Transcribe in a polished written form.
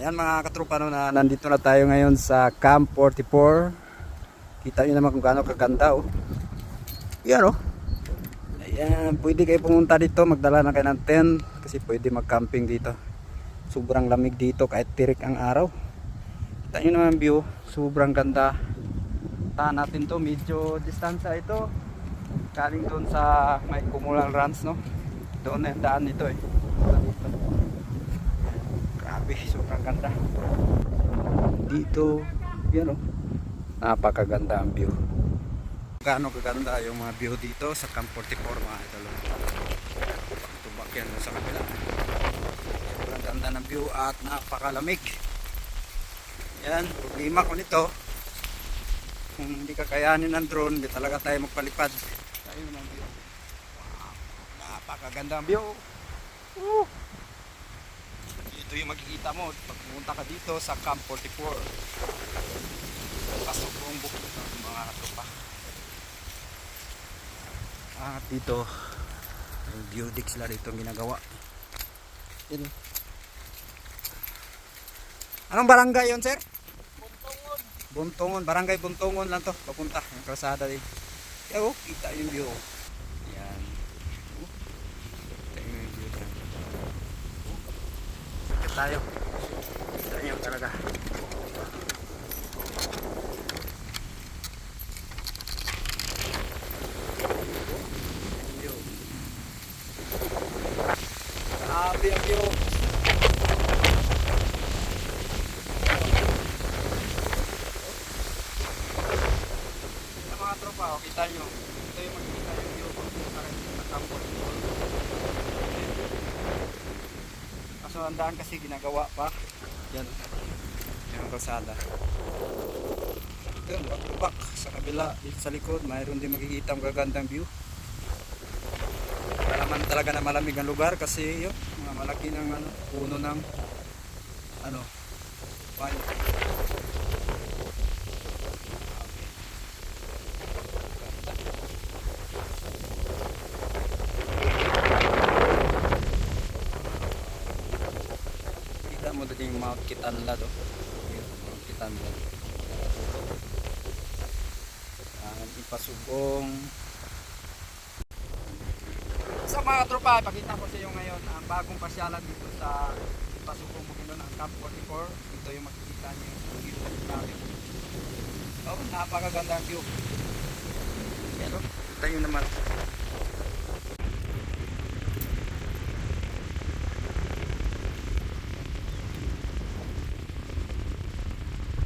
Ayan mga katropa, no, na nandito na tayo ngayon sa Camp 44. Kita nyo naman kung gaano kaganda, oh. Yan, oh. Ayan, pwede kayo pumunta dito, magdala na kayo ng tent kasi pwede mag-camping dito. Sobrang lamig dito kahit tirik ang araw. Kita nyo naman view, sobrang ganda. Tahan natin to, medyo distansya ito. Galing doon sa may Kumulang Ranch, no. Doon na yung daan nito, eh. Grabe, sobrang ganda. Dito, yan, oh. Napakaganda ang view. Gaano kaganda yung mga view dito sa Camp 44, mga idol. Tubak yan sa kabila. Sobrang ganda ng view at napakalamig. Yan, problema ko nito, kung hindi kakayanin ng drone, hindi talaga tayo magpalipad. Ayun ang view. Wow, napakaganda ang view. Ito yung makikita mo pag pumunta ka dito sa Camp 44. Pasok buong bukid ng mga tropa. At dito yung geodeck sila dito ginagawa. Yun. Anong barangay yun, sir? Buntongon. Buntongon, barangay Buntongon lang to. Papunta yung kalsada din. Yan, oh, kita yung view. Yan. Kita yung view dyan. Kita tayo. Kita nyo talaga. Grabe ang view. Sa mga tropa, oh, kita nyo. Ito yung makikita yung view sa Camp 44. Kaso ang daan kasi ginagawa pa. Yan. Yan ang kalsada. Ito, lubak sa kabila. Dito sa likod, mayroon din makikita ang gagandang view. Naman talaga na malamig ang lugar kasi yun, mga malaki ng puno ng pine. Kita mo din yung Mount Kitanlad, oh. Mount Kitanlad. Ang Ipasugong. Sa mga tropa, pakita ko sa iyo ngayon ang bagong pasyalan dito sa Pasugong Bukidnon, ang Camp 44. Ito yung makikita niyo yung view natin. Oh, napakaganda ang view. Yan, oh. Kita nyo naman.